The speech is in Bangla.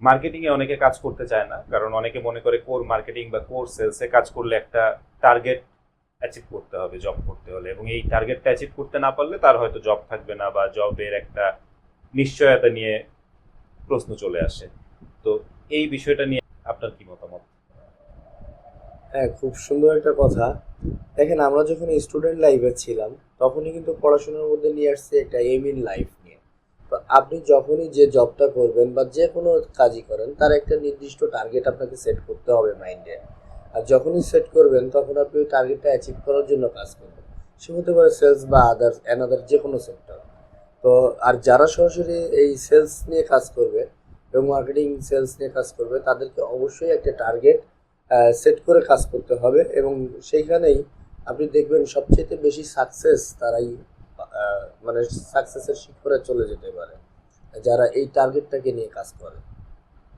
মার্কেটিং এ অনেকে কাজ করতে চায় না, কারণ অনেকে মনে করে কোর মার্কেটিং বা কোর সেলসে কাজ করলে একটা টার্গেট অ্যাচিভ করতে হবে জব করতে হলে, এবং এই টার্গেটটা অ্যাচিভ করতে না পারলে তার হয়তো জব থাকবে না বা জবের একটা নিশ্চয়তা নিয়ে প্রশ্ন চলে আসে। তো এই বিষয়টা নিয়ে আপনার কি মতামত? হ্যাঁ, খুব সুন্দর একটা কথা। দেখেন, আমরা যখন স্টুডেন্ট লাইফে ছিলাম তখনই কিন্তু পড়াশোনার মধ্যে নিয়ে আসছে একটা এম ইন লাইফ নিয়ে। তো আপনি যখনই যে জবটা করবেন বা যে কোনো কাজই করেন, তার একটা নির্দিষ্ট টার্গেট আপনাকে সেট করতে হবে মাইন্ডে। আর যখনই সেট করবেন তখন আপনি ওই টার্গেটটা অ্যাচিভ করার জন্য কাজ করবেন। সে হতে পারে সেলস বা আদার্স অ্যানাদার যে কোনো সেক্টর। তো আর যারা সরাসরি এই সেলস নিয়ে কাজ করবে এবং মার্কেটিং সেলস নিয়ে কাজ করবে, তাদেরকে অবশ্যই একটা টার্গেট সেট করে কাজ করতে হবে, এবং সেইখানেই আপনি দেখবেন সবচেয়ে বেশি সাকসেস তারাই মানে সাকসেসের শিখরে চলে যেতে পারে যারা এই টার্গেটটাকে নিয়ে কাজ করে।